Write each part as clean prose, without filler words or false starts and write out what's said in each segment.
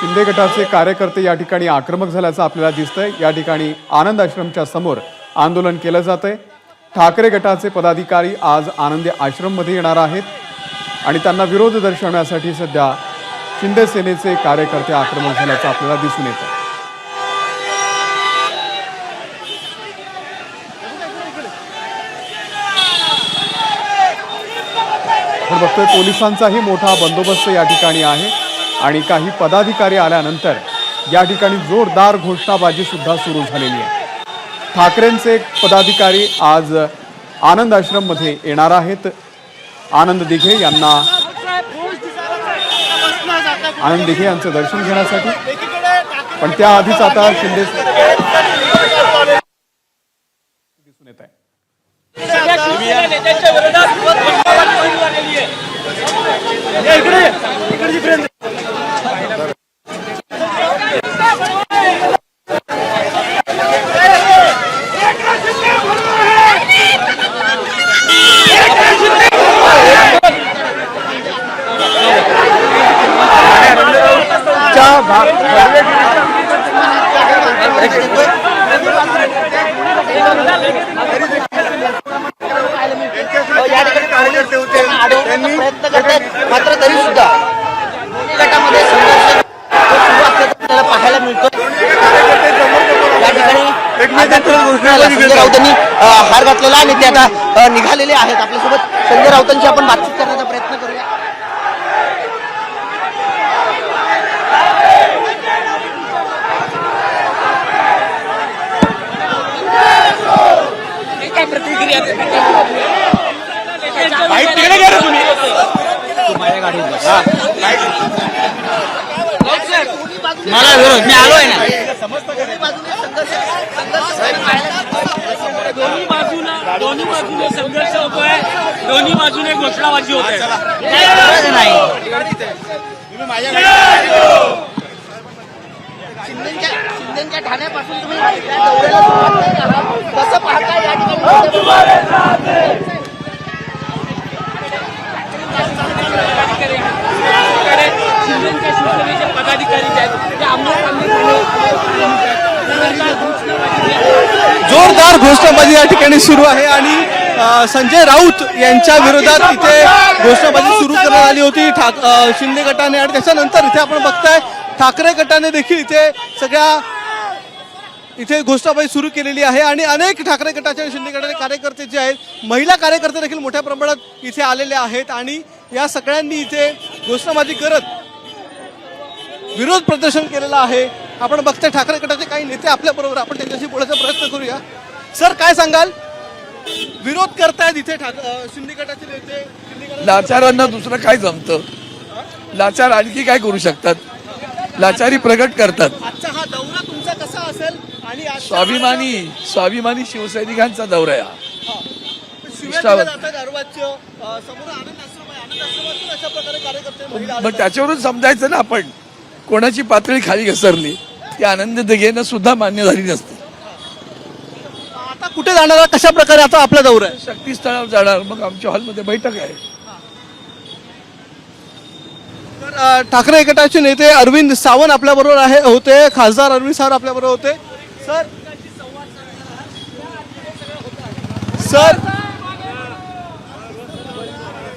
शिंदे गटाचे कार्यकर्ते या ठिकाणी आक्रमक झाल्याचं आपल्याला दिसतंय। या ठिकाणी आनंद आश्रमच्या समोर आंदोलन केलं जातंय। ठाकरे गटाचे पदाधिकारी आज आनंद आश्रम मध्ये येणार आहेत आणि त्यांना विरोध दर्शवण्यासाठी सध्या शिंदे सेनेचे कार्यकर्ते आक्रमक झाल्याचं आपल्याला दिसून येतं। आपण बघतोय पोलिसांचाही मोठा बंदोबस्त या ठिकाणी आहे आणि काही पदाधिकारी आल्यानंतर या ठिकाणी जोरदार घोषणाबाजी सुद्धा सुरू झालेली आहे। ठाकरेंचे पदाधिकारी आज आनंद आश्रम मध्ये येणार आहेत। आनंद दिघे यांचं दर्शन घेण्यासाठी, पण त्याआधीच आता शिंदे दिसून येत आहे। मात्र तरी सुद्धा गटामध्ये संघर्ष सुरू असल्याचं पाहायला मिळतो। या ठिकाणी संजय राऊतांनी हार घातलेला आणि ते आता निघालेले आहेत। आपल्यासोबत संजय राऊतांशी आपण बातचीत करण्याचा प्रयत्न करूया। काय प्रतिक्रिया मला विरोध मी आलोय ना। दोन्ही बाजूने संघर्ष होतोय, दोन्ही बाजूने घोषणाबाजी होते। शिंदेच्या ठाण्यापासून तुम्ही दौऱ्याला सुरुवात नाही कसं पाहता या ठिकाणी? जोरदार घोषणाबाजी या ठिकाणी सुरू आहे आणि संजय राऊत यांच्या विरोधात इथे घोषणाबाजी सुरू करण्यात आली होती शिंदे गटाने आणि त्याच्यानंतर इथे आपण बघताय ठाकरे गटाने देखील इथे घोषणाबाजी सुरू केलेली आहे आणि अनेक ठाकरे गटाचे आणि शिंदे गटाचे कार्यकर्ते जे आहेत, महिला कार्यकर्ते देखील मोठ्या प्रमाणात इथे आलेले आहेत आणि या सगळ्यांनी इथे घोषणाबाजी करत विरोध प्रदर्शन केलेलं आहे। आपण बघताय ठाकरे गटाचे काही नेते आपल्या बरोबर, आपण त्यांच्याशी बोलायचा प्रयत्न करूया। सर, काय सांगाल? विरोध करतायत इथे शिंदे गटाचे नेते। लाचारांना दुसरं काय जमतं? लाचार आणखी काय करू शकतात? लाचारी प्रगट करतात। आजचा हा दौरा तुमचा कसा असेल? आणि स्वाभिमानी शिवसैनिकांचा दौरा आहे। मग त्याच्यावरून समजायचं ना आपण कोणाची पातळी खाली घसरली। ती आनंद दिघेनं सुद्धा मान्य झाली नसते। आता कुठे जाणार, कशा प्रकारे आता आपला दौरा आहे? शक्तीस्थळावर जाणार, मग आमच्या हॉलमध्ये बैठक आहे। तर ठाकरे गटाचे नेते अरविंद सावंत आपल्या बरोबर होते, खासदार अरविंद सावंत आपल्या बरोबर होते। सर,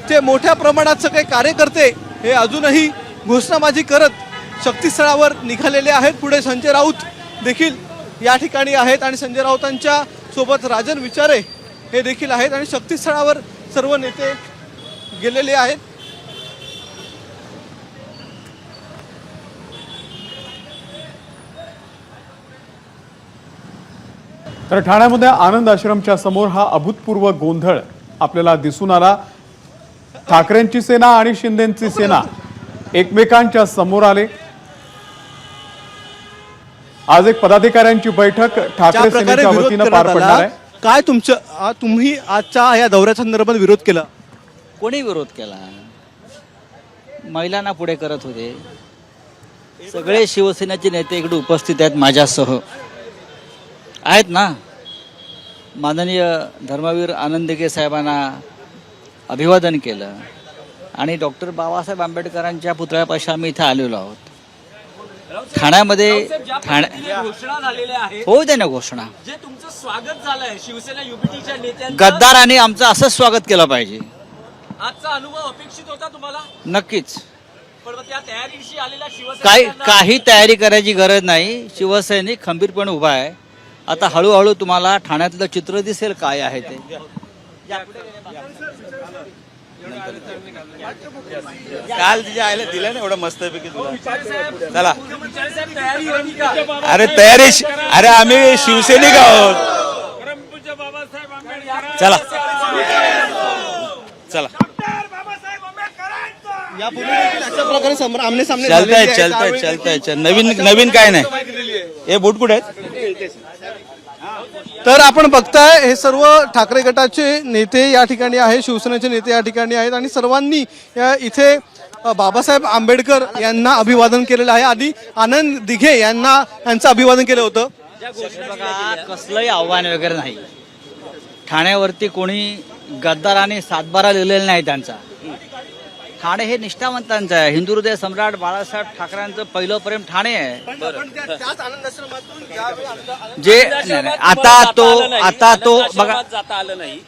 ते मोठ्या प्रमाणात सगळे कार्यकर्ते हे अजूनही घोषणाबाजी करत शक्तीस्थळावर निघालेले आहेत। पुढे संजय राऊत देखील या ठिकाणी आहेत आणि संजय राऊतांच्या सोबत राजन विचारे हे देखील आहेत आणि शक्तीस्थळावर सर्व नेते गेलेले आहेत। तर ठाण्यामध्ये आनंद आश्रमच्या समोर हा अभूतपूर्व गोंधळ आपल्याला दिसून आला। ठाकरेंची सेना आणि शिंदेंची सेना एकमेकांच्या समोर आले। आज एक पदाधिकाऱ्यांची बैठक ठाकरे सेनेच्या वतीनं पार पडणार आहे। काय तुम्ही आजच्या या दौऱ्या संदर्भात विरोध केला? कोणी विरोध केला? महिलांना पुढे करत होते। सगळे शिवसेनेचे नेते इकडे उपस्थित आहेत, माझ्यासह आहेत ना। माननीय धर्मवीर आनंद दिघे साहेबांना अभिवादन केलं आणि डॉक्टर बाबासाहेब आंबेडकरांच्या पुतळ्यापाशी आम्ही इथे आलेलो आहोत। ठाण्यामध्ये ज्या पद्धतीने घोषणा झालेल्या आहेत, होऊ दे ना घोषणा. जे तुमचं स्वागत झालंय शिवसेना युपीटीच्या नेत्यांचं, गद्दारांनी आमचं असंच स्वागत केलं पाहिजे. आजचा अनुभव अपेक्षित होता तुम्हाला? नक्कीच. पण मग त्या तयारीशी आलेल्या काही तयारी करायची गरज नाही. शिवसैनिक खंबीरपणे उभा आहे. आता हळूहळू तुम्हाला ठाण्यातलं चित्र दिसेल काय आहे ते. काल तिच्या आईला दिलं ना एवढं मस्तपैकी तुला. चला तयारी होती का? अरे तयारी अरे आम्ही शिवसैनिक आहोत. चला चला यापूर्वी देखील अशा प्रकारे आमने सामने चलताय चलताय चलताय. नवीन काय नाही. हे बूट कुठे आहेत? तर आपण बघताय हे सर्व ठाकरे गटाचे नेते या ठिकाणी आहे, शिवसेनेचे नेते या ठिकाणी आहेत आणि सर्वांनी इथे बाबासाहेब आंबेडकर यांना अभिवादन केलेलं आहे. आधी आनंद दिघे यांचं अभिवादन केलं होतं. बघा, कसलंही आव्हान वगैरे नाही. ठाण्यावरती कोणी गद्दाराने सातबारा लिहिलेला नाही त्यांचा. ठाणे हे निष्ठावंतांचं आहे. हिंदू हृदय सम्राट बाळासाहेब ठाकरेंचं पहिलं प्रेम ठाणे आहे. जे आता तो बघा, जाता आलं नाही.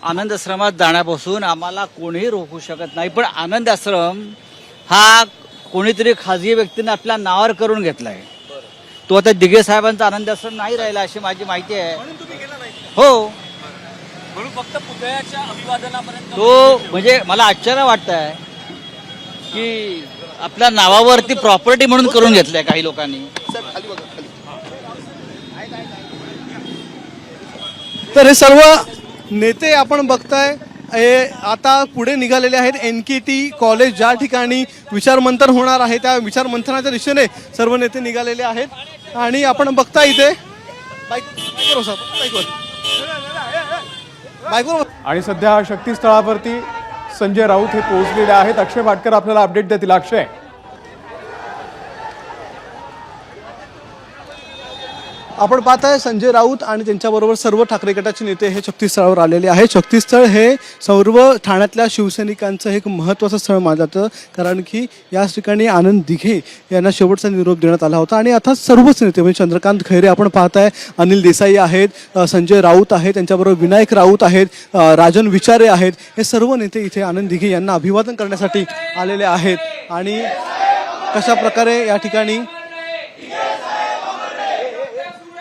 आनंद आश्रमात जाण्यापासून आम्हाला कोणीही रोखू शकत नाही. पण आनंद आश्रम हा कोणीतरी खाजगी व्यक्तीने आपल्या नावावर करून घेतलाय. तो आता दिघे साहेबांचा आनंद आश्रम नाही राहिला अशी माझी माहिती आहे. हो, म्हणून फक्त पुतळ्याच्या अभिवादनापर्यंत तो म्हणजे मला आश्चर्य वाटतंय की आपल्या नावावरती प्रॉपर्टी म्हणून करून घेतलंय काही लोकांनी. तर हे सर्व नेते आपण बघताय हे आता पुढे निघालेले आहेत. NKT कॉलेज ज्या ठिकाणी विचारमंथन होणार आहे त्या विचारमंथनाच्या दिशेने सर्व नेते निघालेले आहेत. आणि आपण बघताय इथे बाईकवर आणि सध्या शक्तीस्थळावरती संजय राऊत हे पोहोचलेले आहेत. अक्षय भाटकर आपल्याला अपडेट देतील. अक्षय, आपण पाहताय संजय राऊत आणि त्यांच्याबरोबर सर्व ठाकरे गटाचे नेते हे शक्तीस्थळावर आलेले आहेत. शक्तीस्थळ हे सर्व ठाण्यातल्या शिवसैनिकांचं एक महत्त्वाचं स्थळ मानलं जातं, कारण की याच ठिकाणी आनंद दिघे यांना शेवटचा निरोप देण्यात आला होता. आणि आता सर्वच नेते म्हणजे चंद्रकांत खैरे आपण पाहताय, अनिल देसाई आहेत, संजय राऊत आहेत, त्यांच्याबरोबर विनायक राऊत आहेत, राजन विचारे आहेत. हे सर्व नेते इथे आनंद दिघे यांना अभिवादन करण्यासाठी आलेले आहेत. आणि कशा प्रकारे या ठिकाणी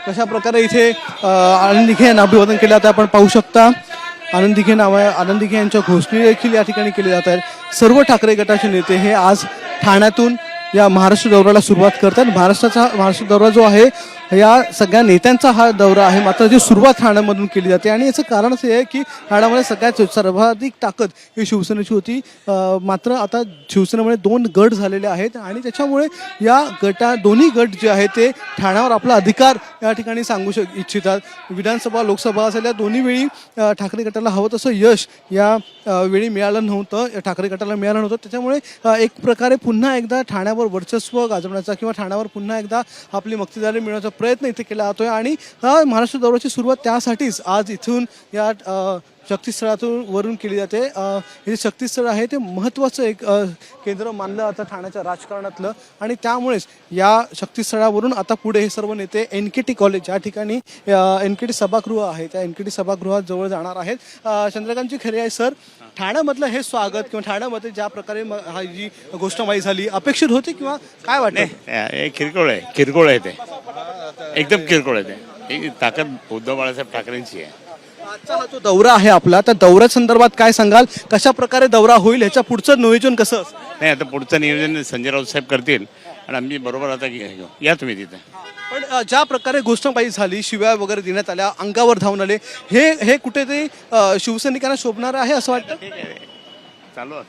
इथे आनंद दिघे यांना अभिवादन केलं जातं आपण पाहू शकता. आनंद दिघे यांच्या घोषणा देखील या ठिकाणी केली जात आहेत. सर्व ठाकरे गटाचे नेते हे आज ठाण्यातून या महाराष्ट्र दौऱ्याला सुरुवात करतात. महाराष्ट्र दौरा जो आहे या सगळ्या नेत्यांचा हा दौरा आहे, मात्र जी सुरुवात ठाण्यामधून केली जाते. आणि याचं कारण असं आहे की ठाण्यामध्ये सगळ्यात सर्वाधिक ताकद ही शिवसेनेची होती, मात्र आता शिवसेनेमुळे 2 गट झालेले आहेत आणि त्याच्यामुळे या दोन्ही गट जे आहेत ते ठाण्यावर आपला अधिकार या ठिकाणी सांगू इच्छितात. विधानसभा लोकसभा असेल या दोन्ही वेळी ठाकरे गटाला हवं तसं यश या वेळी मिळालं नव्हतं, ठाकरे गटाला मिळालं नव्हतं. त्याच्यामुळे एक प्रकारे पुन्हा एकदा ठाण्यावर वर्चस्व गाजवण्याचा किंवा ठाण्यावर पुन्हा एकदा आपली मक्तेदारी मिळवण्याचा प्रयत्न इथे केला जातोय. आणि महाराष्ट्र दौऱ्याची सुरुवात त्यासाठीच आज इथून या शक्तीस्थळातून वरून केली जाते. हे शक्तीस्थळ आहे ते महत्त्वाचं एक केंद्र मानलं जातं ठाण्याच्या राजकारणातलं. आणि त्यामुळेच या शक्तीस्थळावरून आता पुढे हे सर्व नेते NKT कॉलेज या ठिकाणी NKT सभागृह आहे त्या NKT सभागृहात जवळ जाणार आहेत. चंद्रकांतजी खरे आहे सर, ठाण्यामधलं हे स्वागत किंवा ठाण्यामध्ये ज्या प्रकारे हा जी घोषणाबाजी झाली अपेक्षित होती किंवा काय वाटतं? किरकोळ आहे ते एकदम किरकोळ आहे ते. ही ताकद उद्धव बाळासाहेब ठाकरेंची आहे. आजचा हा जो दौरा आहे आपला त्या दौऱ्या संदर्भात काय सांगाल? कशा प्रकारे दौरा होईल, ह्याच्या पुढचं नियोजन कसं? नाही, आता पुढचं नियोजन संजय राऊत साहेब करतील आणि आम्ही बरोबर आता या तुम्ही तिथे. पण ज्या प्रकारे घोषणाबाजी झाली, शिव्या वगैरे देण्यात आल्या, अंगावर धावून आले, हे कुठेतरी शिवसैनिकांना शोभणार आहे असं वाटतं? चालू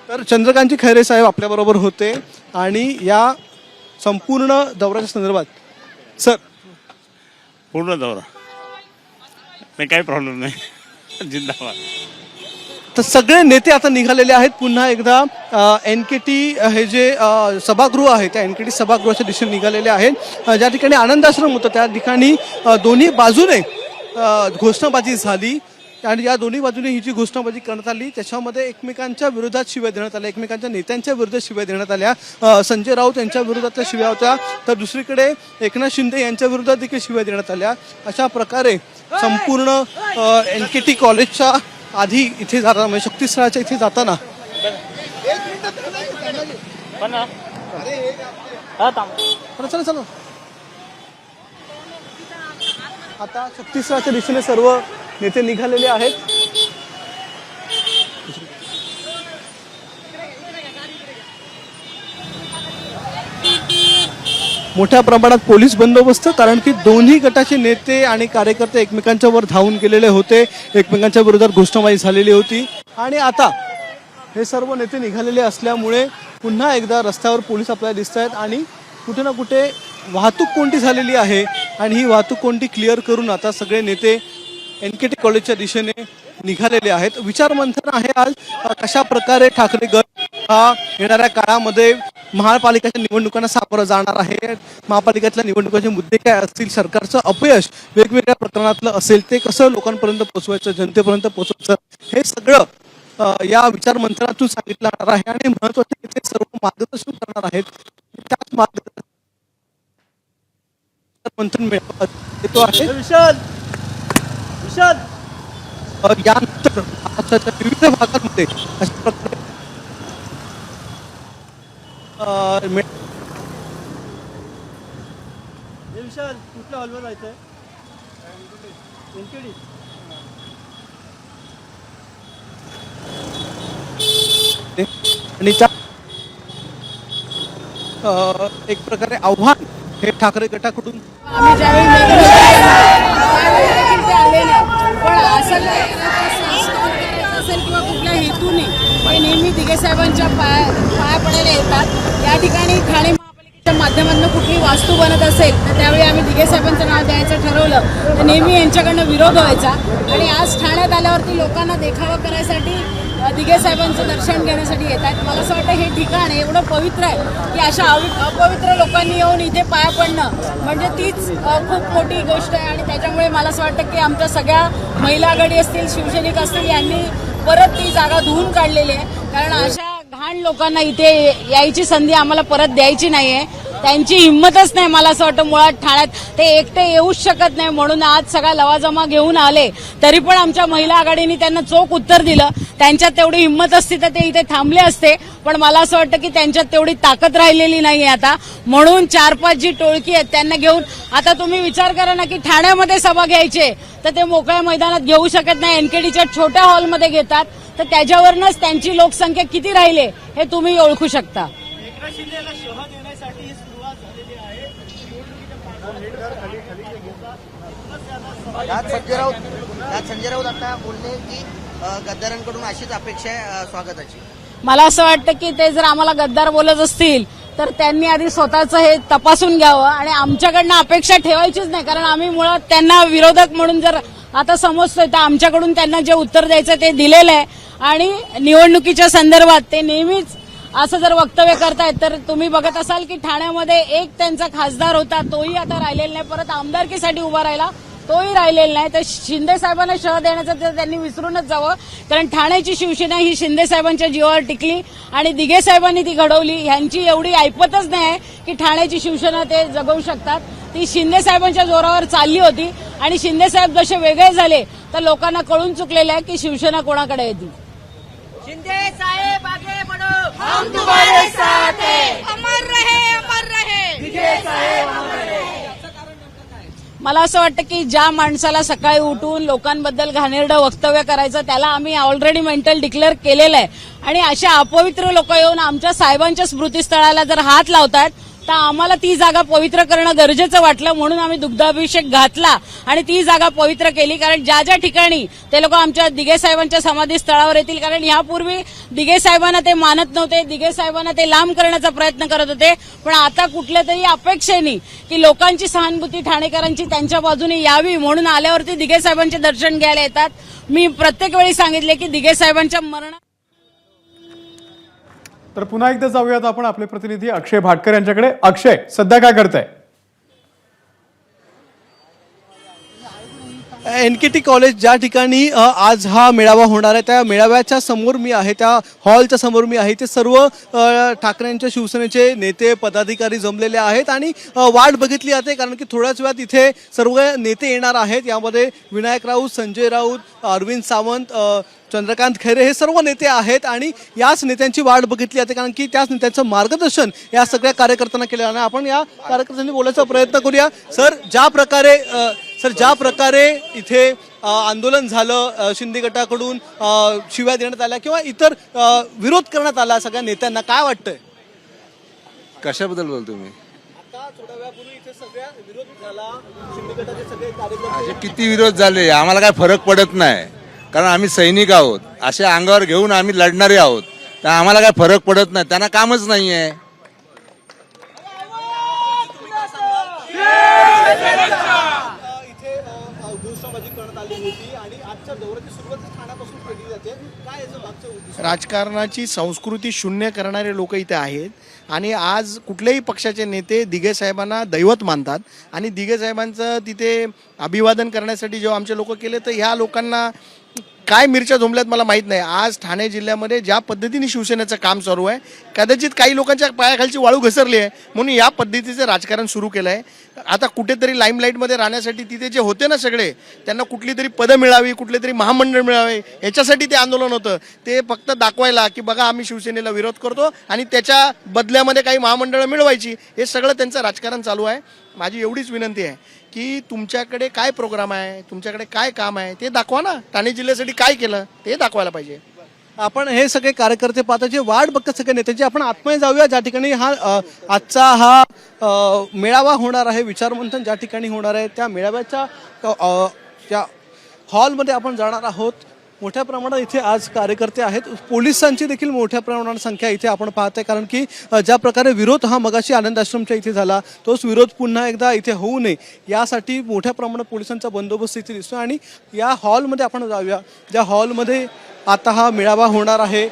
तर चंद्रकांतजी खैरे साहेब आपल्याबरोबर होते आणि या संपूर्ण दौऱ्याच्या संदर्भात सर पूर्ण दौरा नाही, काही प्रॉब्लेम नाही, जिंदाबाद. तर सगळे नेते आता निघालेले आहेत. पुन्हा एकदा NKT हे जे सभागृह आहे त्या NKT सभागृहाच्या दिशेने निघालेले आहेत. ज्या ठिकाणी आनंद आश्रम होतं त्या ठिकाणी दोन्ही बाजूने घोषणाबाजी झाली. आणि या दोन्ही बाजूने ही जी घोषणाबाजी करण्यात आली त्याच्यामध्ये एकमेकांच्या विरोधात शिव्या देण्यात आल्या, एकमेकांच्या नेत्यांच्या विरोधात शिव्या देण्यात आल्या. संजय राऊत यांच्या विरोधातल्या शिव्या होत्या, तर दुसरीकडे एकनाथ शिंदे यांच्या विरोधात देखील शिव्या देण्यात आल्या. अशा प्रकारे संपूर्ण NKT कॉलेजच्या आधी इथे जाताना म्हणजे शक्तीस्थळाच्या इथे जाताना चला चला आता शक्तीस्थळाच्या दिशेने सर्व नेते निघालेले आहेत. मोठ्या प्रमाणात पोलीस बंदोबस्त, कारण की दोन्ही गटाचे नेते आणि कार्यकर्ते एकमेकांच्या वर धावून गेलेले होते, एकमेकांच्या विरोधात घोषणाबाजी झालेली होती. आणि आता हे सर्व नेते निघालेले असल्यामुळे पुन्हा एकदा रस्त्यावर पोलीस आपल्याला दिसत आहेत आणि कुठे ना कुठे वाहतूक कोंडी झालेली आहे आणि ही वाहतूक कोंडी क्लिअर करून आता सगळे नेते NKT कॉलेजच्या दिशेने निघालेले आहेत. विचारमंथन आहे आज कशा प्रकारे ठाकरे गट हा येणाऱ्या काळामध्ये महापालिकेच्या निवडणुकांना सामोरं जाणार आहे, महापालिकेतल्या निवडणुकांचे मुद्दे काय असतील, सरकारचं अपयश वेगवेगळ्या प्रकरणातलं असेल ते कसं लोकांपर्यंत पोहोचवायचं, जनतेपर्यंत पोहोचवायचं, हे सगळं या विचारमंथनातून सांगितलं जाणार आहे. आणि महत्त्वाचं की ते सर्व मार्गदर्शन करणार आहेत. त्याच मार्गदर्शन मंथन येतो आहे. यानंतर महाराष्ट्राच्या विविध भागांमध्ये अशा प्रकारे कुठल्या हॉलवर जायचंय आणि त्या एक प्रकारे आव्हान हे ठाकरे गटाकडून आम्ही ज्यावेळी त्यावेळी ते आले नाही, पण असं असेल किंवा कुठल्या हेतूने ते नेहमी दिघे साहेबांच्या पाया पडायला येतात. या ठिकाणी ठाणे महापालिकेच्या माध्यमातून कुठली वास्तू बनत असेल तर त्यावेळी आम्ही दिघे साहेबांचं नाव द्यायचं ठरवलं तर नेहमी यांच्याकडनं विरोध व्हायचा. आणि आज ठाण्यात आल्यावरती लोकांना देखावा करायसाठी दिघे साहेबांचं दर्शन घेण्यासाठी येत आहेत. मला असं वाटतं हे ठिकाण एवढं पवित्र आहे की अशा अपवित्र लोकांनी येऊन इथे पाया पडणं म्हणजे तीच खूप मोठी गोष्ट आहे. आणि त्याच्यामुळे मला असं वाटतं की आमच्या सगळ्या महिला आघाडी असतील, शिवसैनिक असतील, यांनी परत ती जागा धुवून काढलेली आहे. कारण अशा घाण लोकांना इथे यायची संधी आम्हाला परत द्यायची नाही आहे. त्यांची हिंमतच नाही मला असं वाटतं मुळात ठाण्यात ते एकटे येऊच शकत नाही, म्हणून आज सगळा लवाजमा घेऊन आले. तरी पण आमच्या महिला आघाडीने त्यांना चोख उत्तर दिलं. त्यांच्यात तेवढी हिंमत असती तर ते इथे थांबले असते, पण मला असं वाटतं की त्यांच्यात तेवढी ताकद राहिलेली नाहीये आता. म्हणून 4-5 जी टोळकी आहेत त्यांना घेऊन आता तुम्ही विचार करा ना की ठाण्यामध्ये सभा घ्यायचे तर ते मोकळ्या मैदानात घेऊ शकत नाही, NKTच्या छोट्या हॉलमध्ये घेतात. तर त्याच्यावरनच त्यांची लोकसंख्या किती राहिले हे तुम्ही ओळखू शकता. यात संजय राऊत आता बोलले की गद्दारांकडून अशीच अपेक्षा आहे स्वागताची. मला असं वाटतं की ते जर आम्हाला गद्दार बोलत असतील तर त्यांनी आधी स्वतःचं हे तपासून घ्यावं आणि आमच्याकडनं अपेक्षा ठेवायचीच नाही. कारण आम्ही मुळात त्यांना विरोधक म्हणून जर आता समजतोय तर आमच्याकडून त्यांना जे उत्तर द्यायचं ते दिलेलं आहे. आणि निवडणुकीच्या संदर्भात ते नेहमीच असं जर वक्तव्य करतायत तर तुम्ही बघत असाल की ठाण्यामध्ये एक त्यांचा खासदार होता तोही आता राहिलेला नाही, परत आमदारकीसाठी उभा राहिला तोही राहिलेला नाही. तर शिंदे साहेबांना शह देण्याचं तर त्यांनी विसरूनच जावं. कारण ठाण्याची शिवसेना ही शिंदे साहेबांच्या जीवावर टिकली आणि दिघे साहेबांनी ती घडवली. ह्यांची एवढी ऐपतच नाही आहे की ठाण्याची शिवसेना ते जगवू शकतात. ती शिंदे साहेबांच्या जोरावर चालली होती आणि शिंदे साहेब जसे वेगळे झाले तर लोकांना कळून चुकलेलं आहे की शिवसेना कोणाकडे येते. शिंदे साहेब आगे बढ़ो, हम तुम्हारे साथ हैं, अमर रहे दिघे साहेब अमर रहे. मला असं वाटतं की ज्या माणसाला सकाळी उठून लोकांबद्दल घाणेरडं वक्तव्य करायचं त्याला आम्ही ऑलरेडी मेंटल डिक्लेअर केलेलं आहे. आणि अशा अपवित्र लोक येऊन आमच्या साहेबांच्या स्मृतीस्थळाला जर हात लावतात तर आम्हाला ती जागा पवित्र करणं गरजेचं वाटलं, म्हणून आम्ही दुग्धाभिषेक घातला आणि ती जागा पवित्र केली. कारण ज्या ज्या ठिकाणी ते लोक आमच्या दिघे साहेबांच्या समाधी स्थळावर येतील, कारण यापूर्वी दिघे साहेबांना ते मानत नव्हते, दिघे साहेबांना ते लांब करण्याचा प्रयत्न करत होते. पण आता कुठल्या तरी अपेक्षेने की लोकांची सहानुभूती ठाणेकरांची त्यांच्या बाजूने यावी म्हणून आल्यावरती दिघे साहेबांचे दर्शन घ्यायला येतात. मी प्रत्येक वेळी सांगितले की दिघे साहेबांच्या मरणा. तर पुन्हा एकदा जाऊयात आपण आपले प्रतिनिधी अक्षय भाटकर यांच्याकडे. अक्षय, सध्या काय करताय? NKT कॉलेज ज्या ठिकाणी आज हा मेळावा होणार आहे त्या मेळाव्याच्या समोर मी आहे, त्या हॉलच्या समोर मी आहे. ते सर्व ठाकरेंच्या शिवसेनेचे नेते पदाधिकारी जमलेले आहेत आणि वाट बघितली जाते कारण की थोड्याच वेळात इथे सर्व नेते येणार आहेत. यामध्ये विनायक राऊत, संजय राऊत, अरविंद सावंत, चंद्रकांत खैरे हे सर्व नेते आहेत आणि याच नेत्यांची वाट बघितली जाते कारण की त्याच नेत्यांचं मार्गदर्शन या सगळ्या कार्यकर्त्यांना केलं आहे. आपण या कार्यकर्त्यांनी बोलायचा प्रयत्न करूया. सर, ज्या प्रकारे इथे आंदोलन झालं, शिंदे गटाकडून शिव्या देण्यात आल्या किंवा इतर विरोध करण्यात आला सगळ्या नेत्यांना, काय वाटतंय? कशाबद्दल बोलतो मी? आता थोड्या वेळापूर्वी इथे सगळ्या विरोध झाला, शिंदे गटाचे सगळे कार्यकर्ते. असे किती विरोध झाले, आम्हाला काय फरक पडत नाही कारण आम्ही सैनिक आहोत. असे अंगावर घेऊन आम्ही लढणारे आहोत, तर आम्हाला काय फरक पडत नाही. त्यांना कामच नाही आहे. इथे घोषणाबाजी करण्यात आली होती आणि आजच्या दौऱ्याची सुरुवात ठाण्यापासून केली जाते. काय याचं मागचं उद्देश? राजकारणाची संस्कृती शून्य करणारे लोक इथे आहेत आणि आज कुठल्याही पक्षाचे नेते दिघे साहेबांना दैवत मानतात आणि दिघे साहेबांचं तिथे अभिवादन करण्यासाठी जेव्हा आमचे लोक केले तर ह्या लोकांना काय मिरच्या झोंबल्यात मला माहीत नाही. आज ठाणे जिल्ह्यामध्ये ज्या पद्धतीने शिवसेनेचं काम चालू आहे, कदाचित काही लोकांच्या पायाखालची वाळू घसरली आहे म्हणून या पद्धतीचं राजकारण सुरू केलं आहे. आता कुठेतरी लाईमलाईटमध्ये राहण्यासाठी तिथे जे होते ना सगळे, त्यांना कुठली तरी पदं मिळावी, कुठले तरी महामंडळ मिळावे, याच्यासाठी ते आंदोलन होतं. ते फक्त दाखवायला की बघा आम्ही शिवसेनेला विरोध करतो आणि त्याच्या बदल्यामध्ये काही महामंडळं मिळवायची, हे सगळं त्यांचं राजकारण चालू आहे. माझी एवढीच विनंती आहे की तुमच्याकडे काय प्रोग्राम आहे, तुमच्याकडे काय काम आहे ते दाखवा ना. ठाणे जिल्ह्यासाठी काय केलं ते दाखवायला पाहिजे. आपण हे सगळे कार्यकर्ते पाहता जे वाट बघतात सगळे नेत्यांची. आपण आतमध्ये जाऊया ज्या ठिकाणी आजचा हा मेळावा होणार आहे, विचारमंथन ज्या ठिकाणी होणार आहे त्या मेळाव्याच्या त्या हॉलमध्ये आपण जाणार आहोत. मोठ्या प्रमाणात इथे आज कार्यकर्ते आहेत, पोलिसांची देखील मोठ्या प्रमाणात संख्या इथे आपण पाहत आहे कारण की ज्या प्रकारे विरोध हा मगाशी आनंद आश्रमच्या इथे झाला तोच विरोध पुन्हा एकदा इथे होऊ नये यासाठी मोठ्या प्रमाणात पोलिसांचा बंदोबस्त इथे दिसतो. आणि या हॉलमध्ये आपण जाऊया ज्या हॉलमध्ये आता हा मेळावा होणार आहे.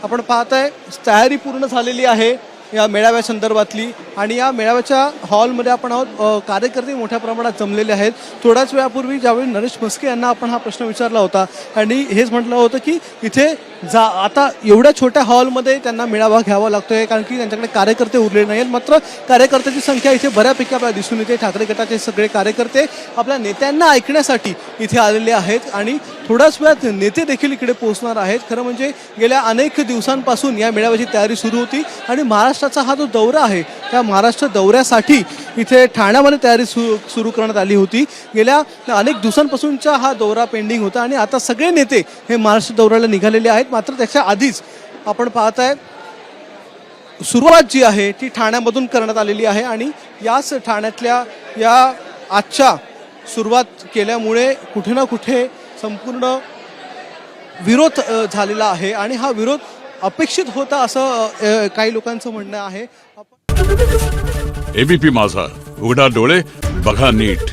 आपण पाहताय तयारी पूर्ण झालेली आहे या मेळाव्या संदर्भातली आणि या मेळाव्याच्या हॉलमध्ये आपण आहोत. कार्यकर्ते मोठ्या प्रमाणात जमलेले आहेत. थोड्याच वेळापूर्वी ज्यावेळी नरेश म्हस्के यांना आपण हा प्रश्न विचारला होता आणि हेच म्हटलं होतं की इथे आता एवढ्या छोट्या हॉलमध्ये त्यांना मेळावा घ्यावा लागतोय कारण की त्यांच्याकडे कार्यकर्ते उरले नाही आहेत. मात्र कार्यकर्त्याची संख्या इथे बऱ्यापैकी आपल्याला दिसून येते. ठाकरे गटाचे सगळे कार्यकर्ते आपल्या नेत्यांना ऐकण्यासाठी इथे आलेले आहेत आणि थोड्याच वेळात नेते देखील इकडे पोहोचणार आहेत. खरं म्हणजे गेल्या अनेक दिवसांपासून या मेळाव्याची तयारी सुरू होती आणि महाराष्ट्राचा हा जो दौरा आहे त्या महाराष्ट्र दौऱ्यासाठी इथे ठाण्यामध्ये तयारी सुरू करण्यात आली होती. गेल्या अनेक दिवसांपासूनचा हा दौरा पेंडिंग होता आणि आता सगळे नेते हे महाराष्ट्र दौऱ्याला निघालेले आहेत. मात्र त्याच्या आधीच आपण पाहताय सुरुवात जी आहे ती ठाण्यामधून करण्यात आलेली आहे आणि याच ठाण्यातल्या या आजच्या सुरुवात केल्यामुळे कुठे ना कुठे संपूर्ण विरोध झालेला आहे आणि हा विरोध अपेक्षित होता असं काही लोकांचं म्हणणं आहे. एबीपी माझा, उघडा डोळे बघा नीट.